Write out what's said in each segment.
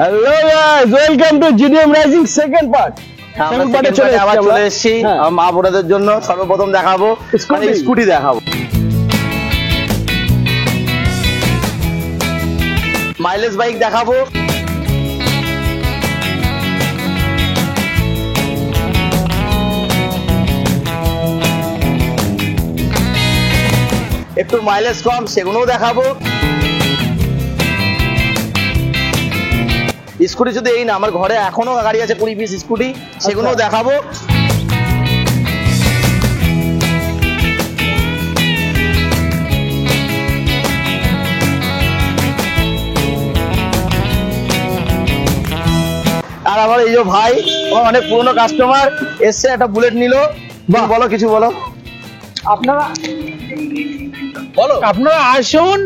Hello guys, welcome to GDM rising second part. Second পার্টে আবার চলে এসেছি মা বোনেদের জন্য। সর্বপ্রথম দেখাবো স্কুটি দেখাবো, মাইলেজ বাইক দেখাবো, একটু মাইলেজ কম সেগুলোও দেখাবো। স্কুটি শুধু এই না, আমার ঘরে এখনো গাড়ি আছে 20 পিস স্কুটি, সেগুলোও দেখাবো। আর আমার এই যে ভাই, অনেক পুরনো কাস্টমার এসছে, একটা বুলেট নিল। বলো, কিছু বলো। আপনারা আসুন,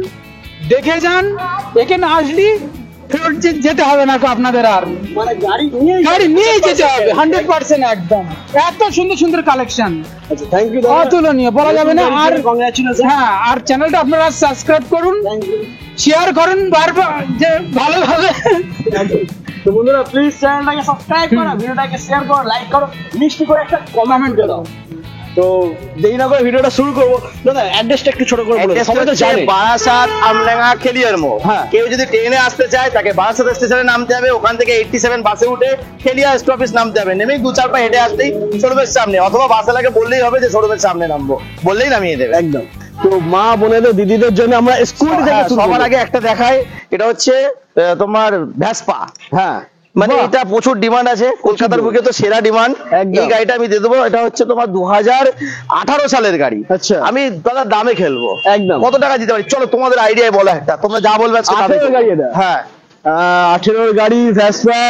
দেখে যান। এখানে আসলি ফেরত যেতে হবে না আপনাদের, আর মানে গাড়ি নিয়ে যেতে হবে 100% একদম। এত সুন্দর সুন্দর কালেকশন, আচ্ছা থ্যাংক ইউ, অতুলনীয়, বলা যাবে না। আর কংগ্রাচুলেশন। হ্যাঁ, আর চ্যানেলটা আপনারা সাবস্ক্রাইব করুন, শেয়ার করুন বারবার, যে ভালোভাবে। তো বন্ধুরা প্লিজ চ্যানেলটাকে সাবস্ক্রাইব করো, ভিডিওটাকে শেয়ার করো, লাইক করো, মিষ্টি করে একটা কমেন্ট করো। তো দেরি না করে ভিডিওটা শুরু করবো। দাদা অ্যাড্রেসটা একটু ছোট করে বলুন, সবাই তো জানে। বারাসাত, আমডাঙ্গা, খেলিয়ারমো। কেউ যদি ট্রেনে আসতে চায় তাকে বারাসাত স্টেশনে নামতে হবে, ওখান থেকে 87 বাসে উঠে খেলিয়া স্টপেজ নামতে হবে। নেমেই 2-4 পা হেঁটে আসতেই শোরুমের সামনে, অথবা বাসে লাগে বললেই হবে যে শোরুমের সামনে নামবো, বললেই নামিয়ে দেবে একদম। তো মা বোনেদের দিদিদের জন্য আমরা স্কুটি থেকে সবার আগে একটা দেখাই, এটা হচ্ছে তোমার ভ্যাসপা। হ্যাঁ, মানে এটা প্রচুর ডিমান্ড আছে, কলকাতার বুকে তো সেরা ডিমান্ড। এই গাড়িটা আমি দিয়ে দেবো। এটা হচ্ছে তোমার 2018 সালের গাড়ি। আচ্ছা, আমি দাদা দামে খেলবো একদম। কত টাকা দিতে পারি চলো তোমাদের আইডিয়ায় বলো একটা, তোমরা যা বলবে আজকে দামে। 18 গাড়ি এটা? হ্যাঁ, 18 গাড়ি ভ্যাসপা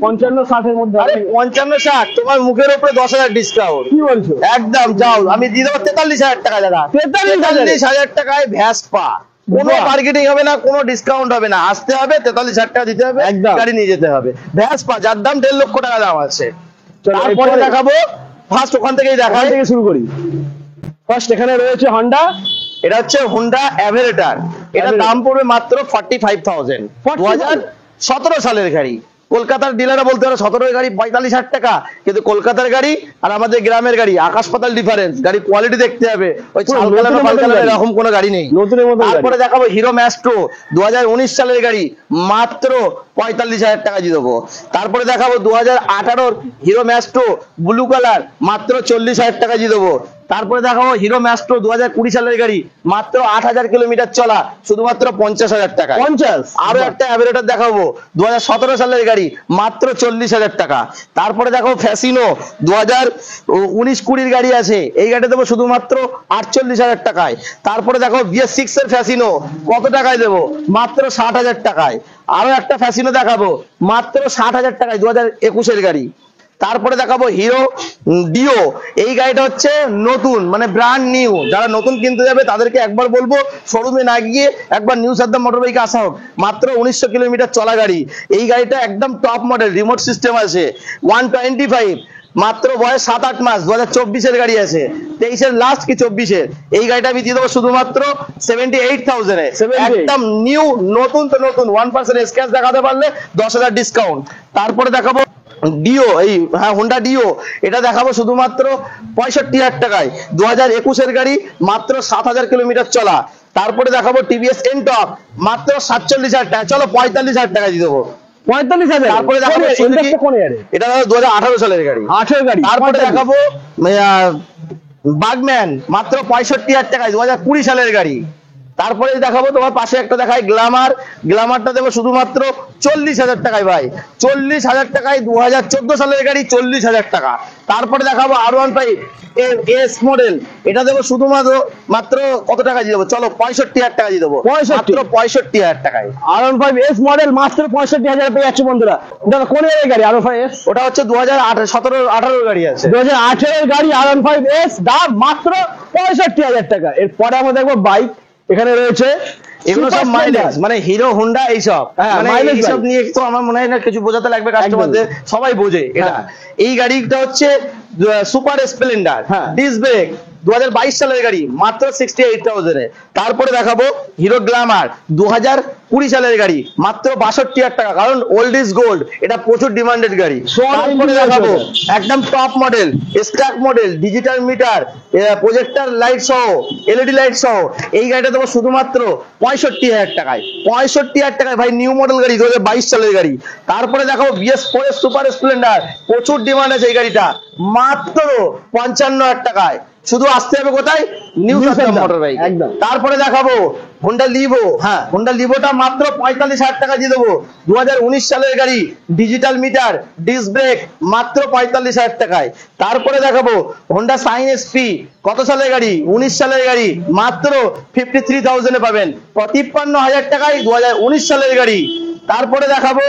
55-60 এর মধ্যে। আরে 55-60 তোমার মুখের উপরে 10,000 ডিসকাউন্ট। কি বলছো? একদম যাও, আমি দিয়ে দেবো 43,000 টাকা দাদা। 43,000 টাকায় ভ্যাসপা, কোনো মার্কেটিং হবে না, কোনো ডিসকাউন্ট হবে না, আসতে হবে 43,000 টাকা দিতে হবে, গাড়ি নিয়ে যেতে হবে। ভ্যাসপা যার দাম 1.5 লক্ষ টাকা দাম আছে। তারপরে দেখাবো, ফার্স্ট ওখান থেকেই দেখাই, থেকে শুরু করি। ফার্স্ট এখানে রয়েছে হন্ডা। এটা হচ্ছে হোন্ডা অ্যাভেরেটার। এটা দাম পড়বে মাত্র 45,000। 2017 সালের গাড়ি। কলকাতার ডিলাররা বলতে পারে 17 গাড়ি 45,000 টাকা, কিন্তু কলকাতার গাড়ি আর আমাদের গ্রামের গাড়ি আকাশ পাতাল ডিফারেন্স। গাড়ি কোয়ালিটি দেখতে হবে, ওই এরকম কোনো গাড়ি নেই। তারপরে দেখাবো হিরো ম্যাস্ট্রো 2019 সালের গাড়ি, মাত্র 45,000 টাকা দিয়ে দেবো। তারপরে দেখাবো 2018 হিরো ম্যাস্ট্রো ব্লু কালার, মাত্র 40,000 টাকা দিয়ে দেবো। তারপরে দেখাবো হিরো ম্যাস্ট্রো 2020 সালের গাড়ি, মাত্র 8,000 কিলোমিটার চলা, শুধুমাত্র 50,000 টাকা। 50। আরো একটা অ্যাভারেটার দেখাবো 2017 সালের গাড়ি, মাত্র 40,000 টাকা। তারপরে দেখো ফ্যাসিনো 2019-20 গাড়ি আছে, এই গাড়ি দেবো শুধুমাত্র 48,000 টাকায়। তারপরে দেখো BS6 এর ফ্যাসিনো, কত টাকায় দেবো? মাত্র 60,000 টাকায়। আরো একটা ফ্যাসিনো দেখাবো মাত্র 60,000 টাকায়, 2021 এর গাড়ি। তারপরে দেখাবো হিরো ডিও, এই গাড়িটা হচ্ছে নতুন, মানে ব্র্যান্ড নিউ। যারা নতুন কিনতে যাবে তাদেরকে একবার বলবো শোরুমে না গিয়ে একবার নিউ সাদ্দাম মোটর বাইকে আসা হোক। মাত্র 1900 কিলোমিটার চলা গাড়ি। এই গাড়িটা একদম টপ মডেল, রিমোট সিস্টেম আছে, 125, মাত্র বয়স 7-8 মাস। 2024 এর গাড়ি আছে, 23 এর লাস্ট কি 24 এর। এই গাড়িটা আমি দিয়ে দেবো শুধুমাত্র 78,000 এ, একদম নিউ, নতুন তো নতুন। 1% স্ক্র্যাচ দেখাতে পারলে 10,000 ডিসকাউন্ট। তারপরে দেখাবো ডিও, এই হ্যাঁ হোন্ডা ডিও, এটা দেখাবো শুধুমাত্র 65,000 টাকায়। 2021 এর গাড়ি, মাত্র 7,000 কিলোমিটার চলা। তারপরে দেখাবো টিভিএস এনটক, মাত্র 47,000 টাকা, চলো 45,000 টাকা দিয়ে দেবো। 45,000। তারপরে দেখাবো এটা 2018 সালের গাড়ি, 18 গাড়ি। তারপরে দেখাবো বাগম্যান, মাত্র 65,000 টাকায়, 2020 সালের গাড়ি। তারপরে দেখাবো তোমার পাশে একটা দেখাই গ্ল্যামার, গ্ল্যামারটা দেবো শুধুমাত্র 40,000 টাকায় ভাই, 40,000 টাকায়। 2014 সালের গাড়ি, 40,000 টাকা। তারপরে দেখাবো R15 এস মডেল, এটা দেবো শুধুমাত্র মাত্র কত টাকা দিয়ে দেবো? চলো 65,000 টাকা দিয়ে দেবো, মাত্র 65,000 টাকায়। R15 এস মডেল মাত্র 65,000 পেয়ে যাচ্ছে বন্ধুরা। দাদা কোন এর গাড়ি R15 এস? ওটা হচ্ছে 2017-18 গাড়ি আছে, 2018 এর গাড়ি R15 এস, দাম মাত্র 65,000 টাকা। এরপরে আমরা দেখবো বাইক, এখানে রয়েছে এগুলো সব মাইলেজ, মানে হিরো হোন্ডা এইসব, মানে এইসব নিয়ে তো আমার মনে হয় না কিছু বোঝাতে লাগবে কাস্টমারদের, সবাই বোঝে এটা। এই গাড়িটা হচ্ছে সুপার স্প্লেন্ডার, ডিস্ক ব্রেক, 2022 সালের গাড়ি মাত্র 68,000 এ। তারপরে দেখাবো হিরো গ্ল্যামার 2020 সালের গাড়ি মাত্র 62,000 টাকা, কারণ ওল্ড ইজ গোল্ড, এটা প্রচুর ডিমান্ডেড গাড়ি। তারপরে দেখাবো একদম top model stack model digital meter projector light সহ এলইডি লাইট সহ এই গাড়িটা দেবো শুধুমাত্র 65,000 টাকায়। 65,000 টাকায় ভাই, নিউ মডেল গাড়ি, 2022 সালের গাড়ি। তারপরে দেখাবো BS4 সুপার স্প্লেন্ডার, প্রচুর ডিমান্ড আছে এই গাড়িটা, মাত্র 55,000 টাকায়। শুধু আসতে হবে কোথায়? New Saddam motor bike. একদম। তারপরে দেখাবো হোন্ডা লিভো। হ্যাঁ, হোন্ডা লিভোটা মাত্র 45,000 টাকা দিয়ে দেবো, 2019 সালের গাড়ি, ডিজিটাল মিটার, ডিস্ক ব্রেক, মাত্র 45,000 টাকায়। তারপরে দেখাবো হোন্ডা সাইন এসপি, কত সালের গাড়ি? 19 সালের গাড়ি, মাত্র 53,000 এ পাবেন, 53,000 টাকায় 2019 সালের গাড়ি। তারপরে দেখাবো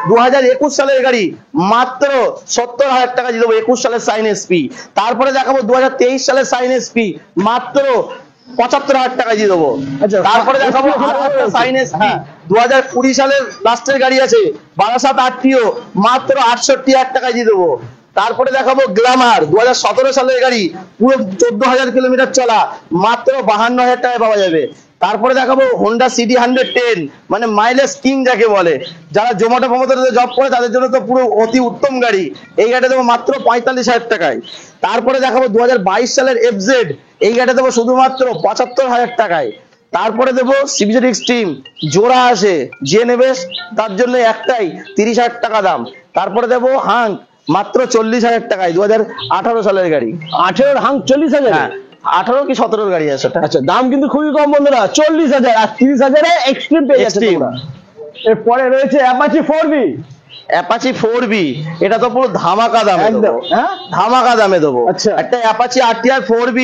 2021 সালের গাড়ি, মাত্র 70,000 টাকা দিয়ে দেবো, 21 সালের সাইন এসপি। তারপরে দেখাবো 2023 সালের সাইন এসপি, মাত্র 75,000 টাকা দিয়ে দেবো। আচ্ছা, তারপরে দেখাবো আরো একটা সাইন এসপি, 2020 সালের লাস্টের গাড়ি আছে, বারাসাত আরটিও, মাত্র 68,000 টাকা দিয়ে দেবো। তারপরে দেখাবো গ্ল্যামার, 2017 সালের গাড়ি, পুরো 14,000 কিলোমিটার চলা, মাত্র 52,000 টাকায় পাওয়া যাবে। তারপরে দেখাবো হোন্ডা সিটি 110, মানে মাইলেজ কিং যাকে বলে, যারা জোম্যাটো ফোমাটোতে জব করে তাদের জন্য তো পুরো অতি উত্তম গাড়ি। এই গাড়িটা দেবো মাত্র 45,000 টাকায়। তারপরে দেখাবো 2022 সালের FZ, এই গাড়িটা দেবো শুধুমাত্র 75,000 টাকায়। তারপরে দেবো সিবিজেড এক্সট্রিম, জোড়া আছে, যে নেবে তার জন্য একটাই 30,000 টাকা দাম। তারপরে দেবো হাঙ্ক, মাত্র 40,000 টাকায়, 2018 সালের গাড়ি। 18 হাং 40,000। হ্যাঁ, 18 কি 17 গাড়ি আছে ওটা। আচ্ছা, দাম কিন্তু খুবই কম বন্ধুরা, 40,000 আর 30,000 এ এক্সট্রিম পেয়ে যাচ্ছে Extreme। তোমরা। এরপরে রয়েছে অ্যাপাচি 4B। অ্যাপাচি 4B, এটা তো পুরো ধামাকা দামে একদম, দেবো। হ্যাঁ? ধামাকা দামে দেবো। আচ্ছা। একটা অ্যাপাচি RTR 4B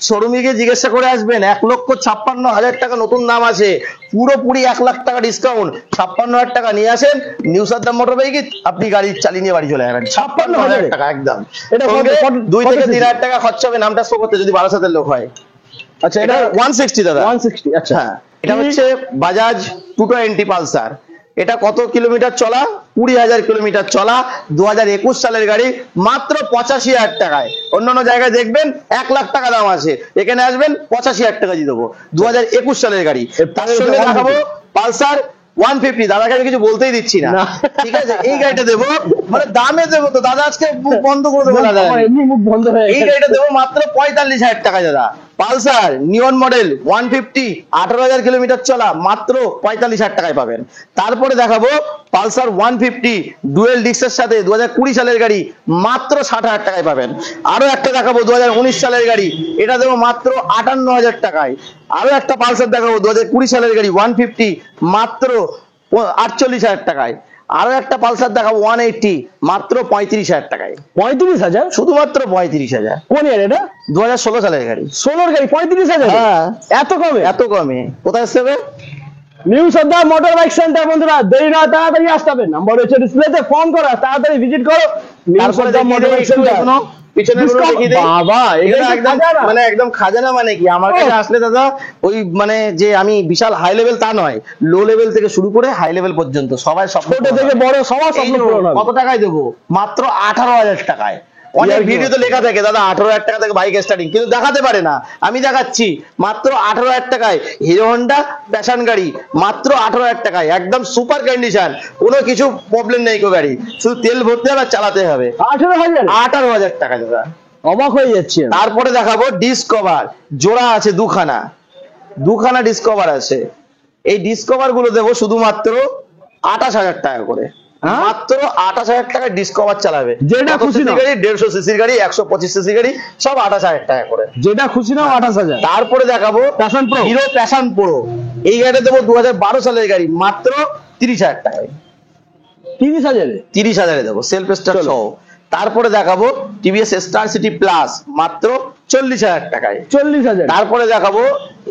শোরুমে গিয়ে জিজ্ঞাসা করে আসবেন, 1,56,000 টাকা নতুন দাম আছে, পুরোপুরি 1 লাখ টাকা ডিসকাউন্ট, 56,000 টাকা নিয়ে আসেন নিউ সাদ্দাম মোটর বাইকে, আপনি গাড়ি চালিয়ে নিয়ে বাড়ি চলে যাবেন। 56,000 টাকা একদম। এটা সঙ্গে কত- 2 থেকে কত 3,000 টাকা খরচা হবে নামটা শো করতে, যদি বারাসাতের লোক হয়। আচ্ছা, এটা এটা 160 দাদা। 160। আচ্ছা, হ্যাঁ, এটা হচ্ছে বাজাজ 220 পালসার। এটা কত কিলোমিটার চলা? 20,000 কিলোমিটার চলা, 2021 সালের গাড়ি, মাত্র 85,000 টাকায়। অন্যান্য জায়গায় দেখবেন 1 লাখ টাকা দাম আছে, এখানে আসবেন 85,000 টাকা দিয়ে দেবো, 2021 সালের গাড়ি। তার সঙ্গে দেখাবো পালসার 150, দাদাকে আমি কিছু বলতেই দিচ্ছি না, না। ঠিক আছে? এই গাড়িটা দেবো, মানে দামে দেবো তো দাদা, আজকে মুখ বন্ধ করে দেবো দাদা। আমার এমনি মুখ বন্ধ হয়ে এই গেছে। গাড়িটা দেবো মাত্র 45,000 টাকায় দাদা। পালসার নিয়ন মডেল 150, 18,000 কিলোমিটার চলা, মাত্র 45,000 টাকায় পাবেন। তারপরে দেখাবো পালসার 150 ডুয়েল ডিস্কের সাথে, 2020 সালের গাড়ি, মাত্র 60,000 টাকায় পাবেন। আরো একটা দেখাবো 2019 সালের গাড়ি, এটা দেবো মাত্র 58,000 টাকায়। আরো একটা পালসার দেখাবো 2020 সালের গাড়ি 150, মাত্র 48,000 টাকায়। আরো একটা পালসার দেখাবো 180, মাত্র 35,000 টাকায়। 35,000? শুধুমাত্র 35,000। কোন ইয়ার এটা? 2016 সালের গাড়ি। 16 গাড়ি 35,000? হ্যাঁ। এত কমে? এত কমে কোথায় আসতে হবে? New Saddam motor bike centre বন্ধুরা, দেরি না, তাড়াতাড়ি আসতে হবে। নাম্বার রয়েছে ডিসপ্লেতে, ফোন করো, তাড়াতাড়ি ভিজিট করো নিউ তারপরে সাদ্দাম মোটর বাইক সেন্টার। পিছনে বাবা, এটা একদম মানে একদম খাজানা, মানে কি আমার কাছে আসলে দাদা ওই মানে যে আমি বিশাল হাই লেভেল তা নয়, লো লেভেল থেকে শুরু করে হাই লেভেল পর্যন্ত সবাই সব ছোট থেকে বড় সবার এই স্বপ্ন যে পূরণ হবে। কত টাকায় দেবো? মাত্র 18,000 টাকায়। অনেক ভিডিও তো লেখা থাকে দাদা 18,000 টাকা থেকে বাইক স্টার্টিং, কিন্তু দেখাতে পারে না, আমি দেখাচ্ছি মাত্র 18,000 টাকায়। হিরো হন্ডা প্যাশন গাড়ি, মাত্র 18,000 টাকায়, একদম সুপার কন্ডিশন, কোনো কিছু প্রবলেম নেই কো গাড়ি, শুধু তেল ভরতে হবে আর চালাতে হবে। 18,000? 18,000 টাকা দাদা। অবাক হয়ে যাচ্ছি আমি। তারপরে দেখাবো ডিসকভার, জোড়া আছে দুখানা ডিসকভার আছে। এই ডিসকভার গুলো দেবো শুধুমাত্র 28,000 টাকা করে। হ্যাঁ? মাত্র 28,000 টাকায় ডিসকভার চালাবে, যেটা কত খুশি সিসি নাও। গাড়ি, 150 সিসির গাড়ি, 125 সিসি গাড়ি, সব 28,000 টাকা করে। যেটা খুশি নাও 28,000। তারপরে দেখাবো Passion Pro। Hero passion pro, এই গাড়িটা দেবো 2012 সালের গাড়ি, মাত্র 30,000 টাকায়। 30,000? 30,000 দেবো সেলফ স্টার্ট চলো। সহ। তারপরে দেখাবো টিভিএস স্টার সিটি প্লাস, মাত্র 40,000 টাকায়। 40,000? তারপরে দেখাবো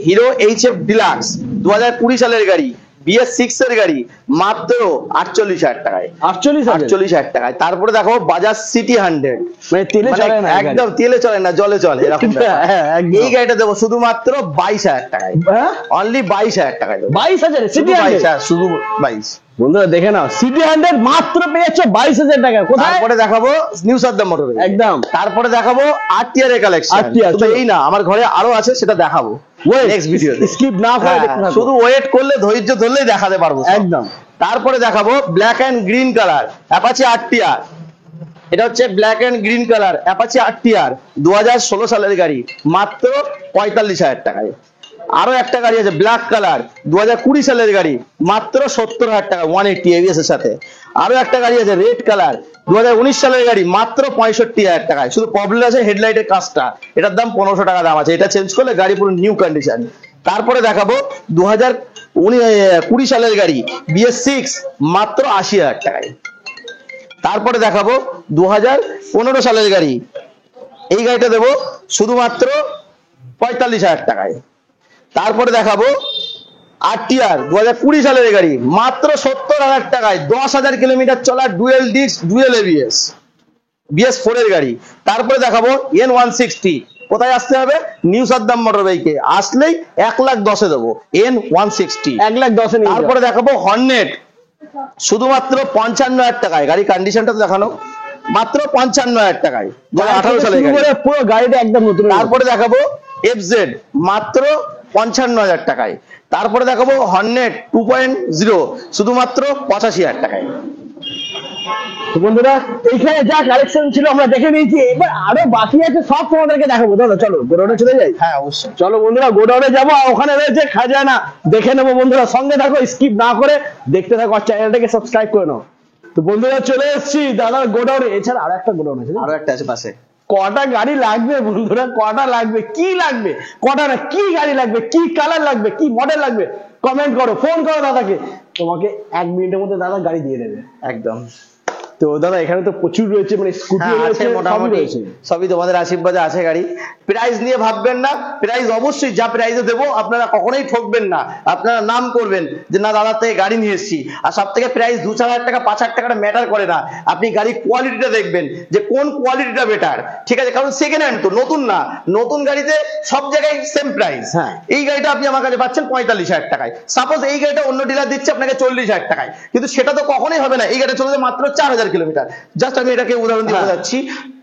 হিরো HF ডিলাক্স, 2020 সালের গাড়ি, BS6 এর গাড়ি মাত্র 48,000 টাকায়। 48,000 টাকায়। তারপরে দেখো বাজাজ সিটি 100, মানে তেলে চলে না, একদম তেলে চলে না, জলে চলে এরকম ব্যাপার। হ্যাঁ, একদম। এই গাড়িটা দেবো শুধুমাত্র 22,000 টাকায়, হ্যাঁ অনলি 22,000 টাকায় দেবো। 22,000 শুধু সিটি 22,000, শুধু 22। বন্ধুরা দেখে নাও, সিটি 100 মাত্র পেয়ে যাচ্ছ 22,000 টাকায়। কোথায়? তারপরে দেখাবো নিউ সাদ্দাম মোটরওয়ে, একদম। তারপরে দেখাবো RTR এর কালেকশন। RTR, শুধু এই না, আমার ঘরে আরো আছে, সেটা দেখাবো নেক্সট ভিডিওতে। স্কিপ না করে দেখতে থাকো। শুধু ওয়েট করলে, ধৈর্য ধরলেই দেখাতে পারবো সব। একদম। তারপরে দেখাবো black and green colour Apache RTR। এটা হচ্ছে black and green colour Apache RTR 2016 সালের গাড়ি, মাত্র 45,000 টাকায়। আরো একটা গাড়ি আছে ব্ল্যাক কালার 2020 সালের গাড়ি, মাত্র 70,000 টাকা, 180 ABS এর সাথে। আরো একটা গাড়ি আছে রেড কালার 2019 সালের গাড়ি, মাত্র 65,000 টাকায়। শুধু প্রবলেম আছে হেডলাইটের কাজটা, এটার দাম 1500 টাকা দাম আছে, এটা চেঞ্জ করলে গাড়ি পুরো নিউ কন্ডিশন। তারপরে দেখাবো 2020 সালের গাড়ি BS6, মাত্র 80,000 টাকায়। তারপরে দেখাবো 2015 সালের গাড়ি, এই গাড়িটা দেবো শুধুমাত্র 45,000 টাকায়। তারপরে দেখাবো RTR 2020 সালের গাড়ি, মাত্র 70,000 টাকায়, 10,000 কিলোমিটার চলা, dual disk, dual ABS, BS4 এর গাড়ি। তারপরে দেখাবো N160। কোথায় আসতে হবে? নিউ সাদ্দাম মোটরওয়েকে আসলেই 1,10,000 দেবো, N160 1,10,000 নিয়ে যাও। তারপরে দেখাবো হর্নেট, শুধুমাত্র 55,000 টাকায়। গাড়ি কন্ডিশনটা তো দেখানো, মাত্র 55,000 টাকায়, 2018 সালের গাড়ি। পুরো গাড়িটা একদম নতুন। তারপরে দেখাবো FZ, মাত্র 55,000 টাকায়। তারপরে দেখাবো হর্নেট 2.0, শুধুমাত্র 85,000 টাকায়। তো বন্ধুরা এইখানে যা কালেকশন ছিল আমরা দেখে নিয়েছি, এবার আরো বাকি আছে, সব তোমাদেরকে দেখাবো। দাদা চলো গোডাউনে চলে যাই। হ্যাঁ অবশ্যই, চলো বন্ধুরা গোডাউনে যাবো, আর ওখানে রয়েছে খাজানা, দেখে নেবো। বন্ধুরা সঙ্গে থাকো, স্কিপ না করে দেখতে থাকো, আর চ্যানেলটাকে সাবস্ক্রাইব করে নাও। তো বন্ধুরা চলে এসেছি দাদার গোডাউনে। এছাড়া আরো একটা গোডাউন আছে, আরো একটা আছে পাশে। কটা গাড়ি লাগবে বন্ধুরা, কটা লাগবে, কি লাগবে, কটা না কি গাড়ি লাগবে, কি কালার লাগবে, কি মডেল লাগবে, কমেন্ট করো, ফোন করো দাদাকে, তোমাকে 1 মিনিটের মধ্যে দাদা গাড়ি দিয়ে দেবে একদম। তো দাদা এখানে তো প্রচুর রয়েছে, মানে স্কুটি হ্যাঁ, রয়েছে, আছে মোটামুটি রয়েছে। সবই তোমাদের আশীর্বাদে আছে গাড়ি। প্রাইস নিয়ে ভাববেন না, প্রাইস অবশ্যই যা প্রাইসে দেবো আপনারা কখনোই ঠকবেন না। আপনারা নাম করবেন যে না দাদার থেকে গাড়ি নিয়ে এসেছি। আর সব থেকে প্রাইস 2-4 টাকা 5,000 টাকাটা ম্যাটার করে না, আপনি গাড়ির কোয়ালিটিটা দেখবেন যে কোন কোয়ালিটিটা বেটার, ঠিক আছে? কারণ সেকেন্ড হ্যান্ড তো, নতুন না। নতুন গাড়িতে সব জায়গায় সেম প্রাইস। হ্যাঁ। এই গাড়িটা আপনি আমার কাছে পাচ্ছেন 45,000 টাকায়। সাপোজ এই গাড়িটা অন্য ডিলার দিচ্ছে আপনাকে 40,000 টাকায়, কিন্তু সেটা তো কখনোই হবে না। এই গাড়িটা চলেছে মাত্র 4,000 কিলোমিটার, জাস্ট আমি এটাকে উদাহরণ দিয়ে বোঝাচ্ছি।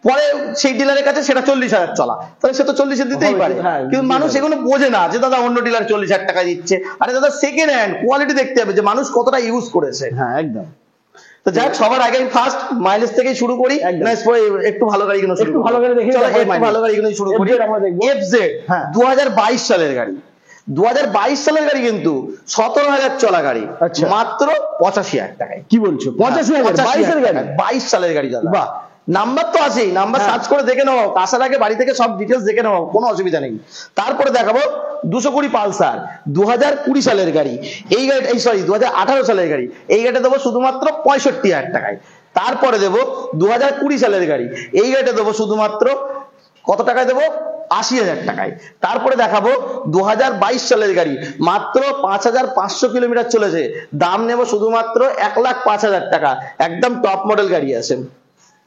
পরে সেই ডিলারের কাছে সেটা 40,000 চলা, তাহলে সে তো 40 দিতেই পারে। হ্যাঁ, কিন্তু মানুষ এগুলো বোঝে না যে দাদা অন্য ডিলার 40,000 টাকা দিচ্ছে। আরে দাদা সেকেন্ড হ্যান্ড কোয়ালিটি দেখতে হবে যে মানুষ কতটা ইউজ করেছে। হ্যাঁ একদম। তো যাই হোক, সবার আগে ফার্স্ট মাইলেজ থেকেই শুরু করি, একদম। না পরে একটু ভালো গাড়ি কিনে একটু ভালো গাড়ি দেখি, চলো তারপরে একটু mileage। ভালো গাড়ি কিনে শুরু করি। FZ আমরা দেখবো। FZ হ্যাঁ। 2022 সালের গাড়ি, 2022 সালের গাড়ি, কিন্তু 17,000 চলা গাড়ি, আচ্ছা। মাত্র 85,000 টাকায়। কি বলছো? 85,000 22 এর গাড়ি? 22 সালের গাড়ি দাদা। বাহ। নাম্বার তো আছেই, নাম্বার হ্যাঁ। সার্চ করে দেখে নেওয়া, আসার আগে বাড়ি থেকে সব ডিটেলস দেখে নেওয়া, কোনো অসুবিধা নেই। তারপরে দেখাবো 220 পালসার 2020 সালের গাড়ি, এই গাড়ি, এই সরি 2018 সালের গাড়ি, এই গাড়িটা দেবো শুধুমাত্র 65,000 টাকায়। তারপরে দেবো 2020 সালের গাড়ি, এই গাড়িটা দেবো শুধুমাত্র কত টাকায় দেবো? 80,000 টাকায়। তারপরে দেখাবো 2022 সালের গাড়ি, মাত্র 5,500 কিলোমিটার চলেছে, দাম নেব শুধুমাত্র 1,05,000 টাকা, একদম টপ মডেল গাড়ি আছে।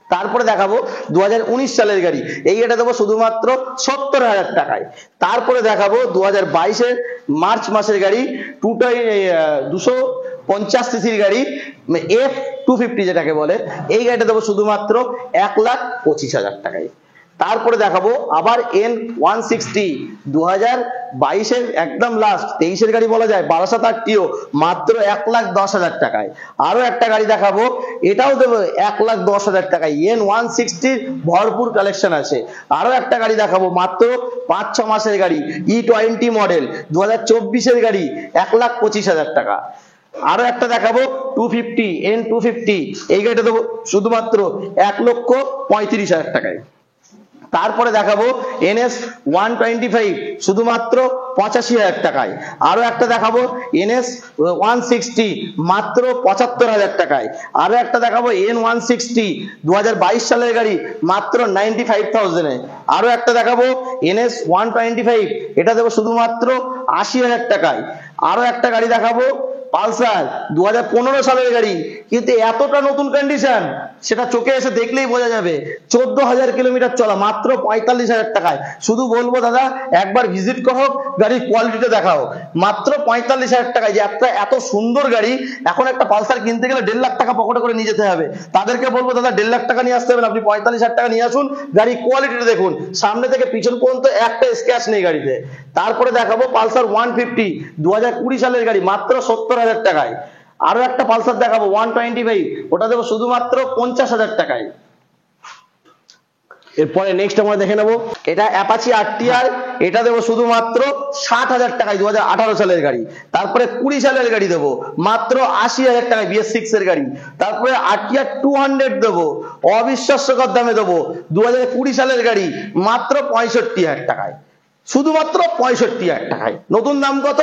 তারপরে দেখাবো 2019 সালের গাড়ি, এই গাড়িটা দেবো শুধুমাত্র 70,000 টাকায়। তারপরে দেখাবো 2022 মার্চ মাসের গাড়ি, 250 সিসির গাড়ি, F250 যেটাকে বলে, এই গাড়িটা দেবো শুধুমাত্র 1,25,000 টাকায়। তারপরে দেখাবো আবার N160 2022 একদম লাস্ট 23 গাড়ি বলা যায়, 1208 টিও, মাত্র 1,10,000 টাকায়। আরো একটা গাড়ি দেখাবো, এটাও দেবো 1,10,000 টাকায়, N160 ভরপুর কালেকশন আছে। আরো একটা গাড়ি দেখাবো, মাত্র 5-6 মাসের গাড়ি, E20 মডেল 2024 গাড়ি, 1,25,000 টাকা। আরো একটা দেখাবো 250 N250, এই গাড়িটা দেবো শুধুমাত্র 1,35,000 টাকায়। তারপরে দেখাবো NS125 শুধুমাত্র 85,000 টাকায়। আরো একটা দেখাবো NS160 মাত্র 75,000 টাকায়। আরো একটা দেখাবো N160 2022 সালের গাড়ি, মাত্র 95,000 এ। আরো একটা দেখাবো NS125, এটা দেবো শুধুমাত্র 80,000 টাকায়। আরো একটা গাড়ি দেখাবো পালসার 2015 সালের গাড়ি, কিন্তু এতটা নতুন কন্ডিশন সেটা চোখে এসে দেখলেই বোঝা যাবে। 14,000 কিলোমিটার চলা, মাত্র 45,000 টাকায়। শুধু বলবো দাদা একবার ভিজিট করো, গাড়ির কোয়ালিটিটা দেখাও। মাত্র 45,000 টাকায় যে এত সুন্দর গাড়ি। এখন একটা পালসার কিনতে গেলে 1.5 লাখ টাকা পকেটে করে নিয়ে যেতে হবে, তাদেরকে বলবো দাদা 1.5 লাখ টাকা নিয়ে আসতে হবে না, আপনি 45,000 টাকা নিয়ে আসুন। গাড়ির কোয়ালিটিটা দেখুন, সামনে থেকে পিছন পর্যন্ত একটা স্ক্র্যাচ নেই গাড়িতে। তারপরে দেখাবো পালসার 150 2020 সালের গাড়ি, মাত্র 70,000 টাকায়। আরো একটা পালসার দেখাবো 125, ওটা দেবো শুধুমাত্র 50,000 টাকায়। এরপরে নেক্সট আমরা দেখে নেবো, এটা অ্যাপাচি আরটিআর, এটা দেবো শুধুমাত্র 60,000 টাকায়, 2018 সালের গাড়ি। তারপরে 20 সালের গাড়ি দেবো মাত্র 80,000 টাকায়, BS6 এর গাড়ি। তারপরে আরটিআর 200 দেবো অবিশ্বাস্যকর দামে দেবো, 2020 সালের গাড়ি, মাত্র 65,000 টাকায়, শুধুমাত্র 65,000 টাকায়। নতুন দাম কত?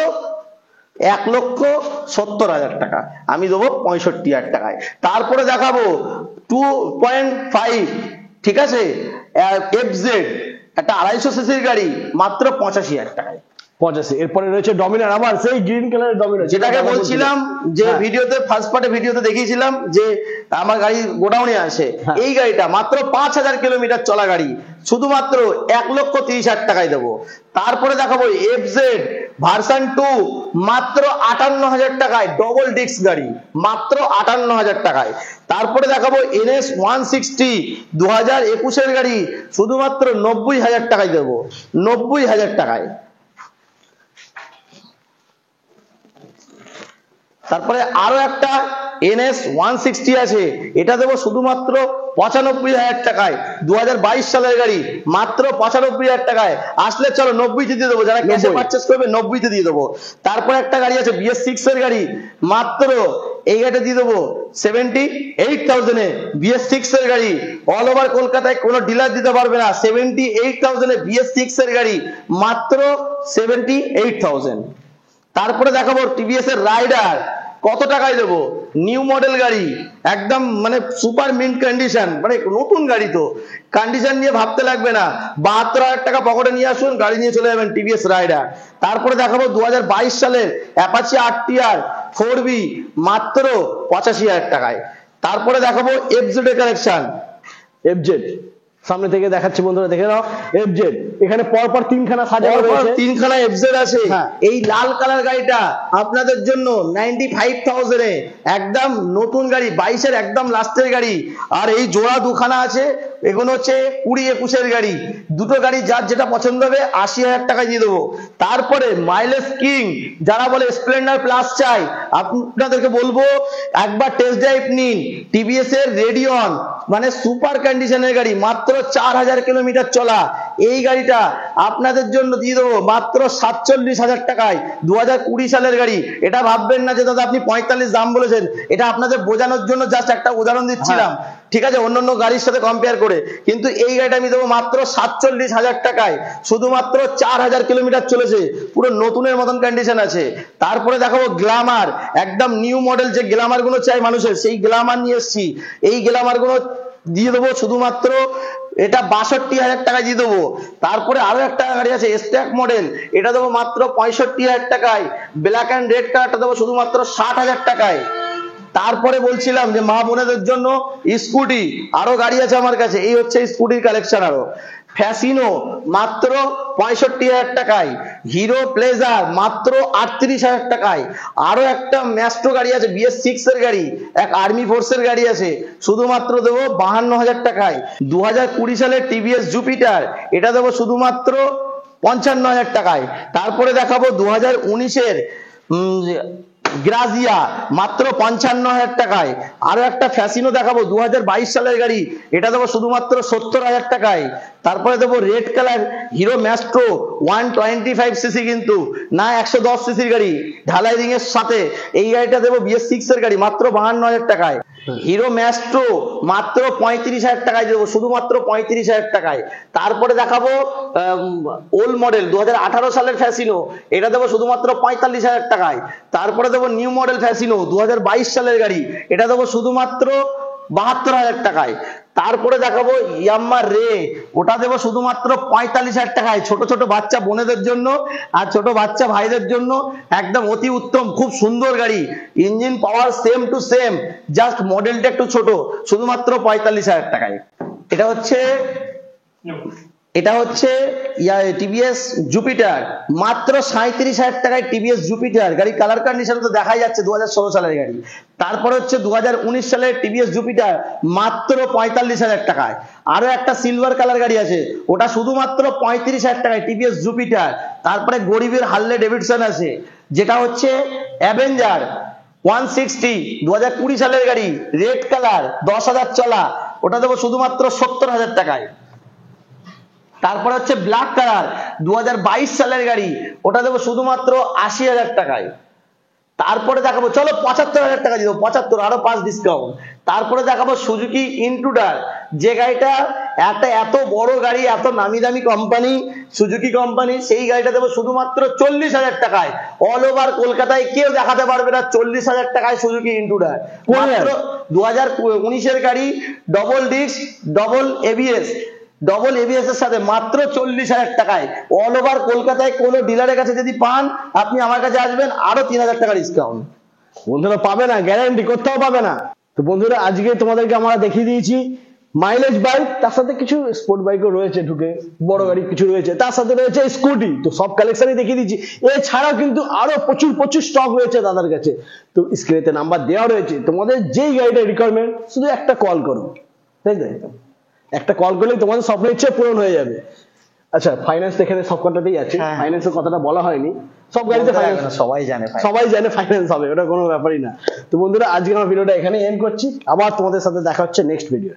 1,70,000 টাকা, আমি দেবো 65,000 টাকায়। তারপরে দেখাবো 2.5, ঠিক আছে, FZ, একটা 250 সিসির গাড়ি, মাত্র 85,000 টাকায়। 85। এরপরে রয়েছে ডমিনার, আবার সেই গ্রিন কালারের ডমিনার, যেটাকে বলছিলাম যে হ্যাঁ। ভিডিওতে ফার্স্ট পার্টে ভিডিওতে দেখিয়েছিলাম যে আমার গাড়ি গোডাউনে আছে, হ্যাঁ। এই গাড়িটা মাত্র 5,000 কিলোমিটার চলা গাড়ি, শুধুমাত্র 1,30,000 টাকায় দেবো। তারপরে দেখাবো FZ ভার্সন 2, মাত্র 58,000 টাকায়, ডবল ডিস্ক গাড়ি, মাত্র 58,000 টাকায়। তারপরে দেখাবো NS 160 2021 এর গাড়ি, শুধুমাত্র 90,000 টাকায় দেবো, 90,000 টাকায়। তারপরে আরো একটা NS 160 আছে, এটা দেবো শুধুমাত্র 95,000 টাকায়, 2022 সালের গাড়ি, মাত্র 95,000 টাকায়। আসলে চলো 90 দিয়ে দেবো, যারা ক্যাশে 90 পারচেস করবে 90 দিয়ে দেবো। তারপরে একটা গাড়ি আছে BS6 এর গাড়ি, মাত্র এই গাড়িটা দিয়ে দেবো 78,000 এ, BS6 এর গাড়ি। অল ওভার কলকাতায় কোনো ডিলার দিতে পারবে না, 78,000 এ BS6 এর গাড়ি, মাত্র 78,000। তারপরে দেখাবো TVS এর রাইডার, কত টাকায় দেবো? নিউ মডেল গাড়ি, একদম মানে সুপার মিন্ট কন্ডিশন, মানে নতুন গাড়ি, তো কন্ডিশন নিয়ে ভাবতে লাগবে না, 72,000 টাকা পকেটে নিয়ে আসুন, গাড়ি নিয়ে চলে যাবেন TVS রাইডার। তারপরে দেখাবো 2022 সালের অ্যাপাচি আরটিআর 4B, মাত্র 85,000 টাকায়। তারপরে দেখাবো FZ এর কালেকশন, FZ সামনে থেকে দেখাচ্ছি বন্ধুরা, দেখে নাও FZ, এখানে পরপর তিনখানা সাজানো রয়েছে, তিনখানা FZ আছে। হ্যাঁ। এই লাল কালার গাড়িটা আপনাদের জন্য 95,000 এ, একদম নতুন গাড়ি, 22 এর একদম লাস্টের গাড়ি। আর এই জোড়া দুখানা আছে, এগুলো হচ্ছে 20-21 এর গাড়ি। দুটো গাড়ি যার যেটা পছন্দ হবে 80,000 টাকা দিয়ে দেবো। তারপরে মাইলেজ কিং, যারা বলে স্প্লেন্ডার প্লাস চাই, আপনাদেরকে বলবো একবার টেস্ট ড্রাইভ নিন। TVS এর রেডিয়ন, মানে সুপার কন্ডিশনের গাড়ি, মাত্র 4,000 কিলোমিটার চলা। এই গাড়িটা আপনাদের জন্য দিয়ে দেবো মাত্র 47,000 টাকায়, 2020 সালের গাড়ি। এটা ভাববেন না যে দাদা আপনি 45 দাম বলেছেন, এটা আপনাদের বোঝানোর জন্য জাস্ট একটা উদাহরণ দিচ্ছিলাম, ঠিক আছে, অন্যান্য গাড়ির সাথে কম্পেয়ার করে। কিন্তু এই গাড়িটা আমি দেবো মাত্র 47,000 টাকায়, শুধুমাত্র 4,000 কিলোমিটার চলেছে, পুরো নতুনের মতন কন্ডিশন আছে। তারপরে দেখাবো গ্ল্যামার, একদম নিউ মডেল, যে গ্ল্যামার গুলো চাই মানুষের, সেই গ্ল্যামার নিয়ে এসেছি। এই গ্ল্যামার গুলো দিয়ে দেবো শুধুমাত্র, এটা 62,000 টাকায় দিয়ে দেবো। তারপরে আরো একটা গাড়ি আছে স্ট্যাক মডেল, এটা দেবো মাত্র 65,000 টাকায়। ব্ল্যাক অ্যান্ড রেড কালারটা দেবো শুধুমাত্র 60,000 টাকায়। তারপরে বলছিলাম যে মা বোনেদের জন্য স্কুটি, আরো গাড়ি আছে আমার কাছে, এই হচ্ছে স্কুটির কালেকশন। আরো ফ্যাসিনো মাত্র 65,000 টাকায়, হিরো প্লেজার মাত্র 38,000 টাকায়। আরো একটা ম্যাস্ট্রো গাড়ি আছে BS6 এর গাড়ি, এক আর্মি ফোর্সের গাড়ি আছে, শুধুমাত্র দেবো 52,000 টাকায়। 2020 সালের TVS জুপিটার, এটা দেবো শুধুমাত্র 55,000 টাকায়। তারপরে দেখাবো 2019 এর গ্রাজিয়া, মাত্র 55,000 টাকায়। আরো একটা ফ্যাসিনো দেখাবো 2022 সালের গাড়ি, এটা দেবো শুধুমাত্র 70,000 টাকায়। তারপরে দেবো red colour hero Maestro 125 CC, কিন্তু না 110 সিসির গাড়ি, ঢালাই রিং এর সাথে। এই গাড়িটা দেবো BS6 এর গাড়ি, মাত্র 52,000 টাকায়। হিরো ম্যাস্ট্রো মাত্র 35,000 টাকায় দেবো, শুধুমাত্র 35,000 টাকায়। তারপরে দেখাবো ওল্ড মডেল 2018 সালের ফ্যাসিনো, এটা দেবো শুধুমাত্র 45,000 টাকায়। তারপরে দেবো নিউ মডেল ফ্যাসিনো 2022 সালের গাড়ি, এটা দেবো শুধুমাত্র 72,000 টাকায়। তারপরে দেখাবো ইয়াম্মা রে, ওটা দেবো শুধুমাত্র 45,000 টাকায়, ছোট ছোট বাচ্চা বোনেদের জন্য আর ছোট বাচ্চা ভাইদের জন্য একদম অতি উত্তম, খুব সুন্দর গাড়ি, engine power same to same, just মডেলটা একটু ছোট, শুধুমাত্র 45,000 টাকায়। এটা হচ্ছে টিভিএস জুপিটার, মাত্র 37,000 টাকায় টিভিএস জুপিটার গাড়ি, কালার কন্ডিশন তো দেখাই যাচ্ছে 2016 সালের গাড়ি। তারপরে হচ্ছে 2019 সালের টিভিএস জুপিটার, মাত্র 45,000 টাকায়। আরো একটা সিলভার কালার গাড়ি আছে, ওটা শুধুমাত্র 35,000 টাকায় টিভিএস জুপিটার। তারপরে গরিবের হার্লে ডেভিডসন আছে, যেটা হচ্ছে অ্যাভেঞ্জার 160, 2020 সালের গাড়ি, রেড কালার, 10,000 চলা, ওটা দেবো শুধুমাত্র 70,000 টাকায়। তারপরে হচ্ছে ব্ল্যাক কালার 2022 সালের গাড়ি, ওটা দেবো শুধুমাত্র 80,000 টাকায়। তারপরে দেখাবো, চলো 75,000 টাকা দিব, 75, আরো 5 ডিসকাউন্ট। তারপরে দেখাবো সুজুকি ইন্ট্রুডার, যে গাড়িটা একটা এত বড় গাড়ি, এত নামি দামি কোম্পানি, সুজুকি কোম্পানি, সেই গাড়িটা দেবো শুধুমাত্র 40,000 টাকায়। অল ওভার কলকাতায় কেউ দেখাতে পারবে না 40,000 টাকায় সুজুকি ইন্ট্রুডার। মাত্র 2019 এর গাড়ি, ডবল ডিস্ক, ডবল এবিএস এর সাথে, মাত্র 40,000 টাকায়। অল ওভার কলকাতায় কোন ডিলারের কাছে যদি পান, আপনি আমার কাছে আসবেন, আরো 3,000 টাকা ডিসকাউন্ট। বন্ধুরা পাবে না, গ্যারান্টি, কোথাও পাবে না। তো বন্ধুরা আজকে তোমাদেরকে আমরা দেখিয়ে দিয়েছি মাইলেজ বাইক, তার সাথে কিছু স্পোর্ট বাইকও রয়েছে, ঢুকে বড় গাড়ি কিছু রয়েছে, তার সাথে রয়েছে স্কুটি। তো সব কালেকশনই দেখিয়ে দিচ্ছি, এছাড়াও কিন্তু আরো প্রচুর স্টক রয়েছে দাদার কাছে। তো স্ক্রিনে নাম্বার দেওয়া রয়েছে, তোমাদের যেই গাড়িটা রিকোয়ারমেন্ট শুধু একটা কল করো, তাই তো? একটা কল করলেই তোমাদের স্বপ্নের ইচ্ছে পূরণ হয়ে যাবে। আচ্ছা, ফাইন্যান্স এখানে সব কটাতেই আছে, ফাইন্যান্সের কথাটা বলা হয়নি, সব গাড়িতে ফাইন্যান্স, সবাই জানে ফাইন্যান্স হবে, ওটা কোনো ব্যাপারই না। তো বন্ধুরা আজকে আমার ভিডিওটা এখানে এন্ড করছি, আবার তোমাদের সাথে দেখা হচ্ছে নেক্সট ভিডিও।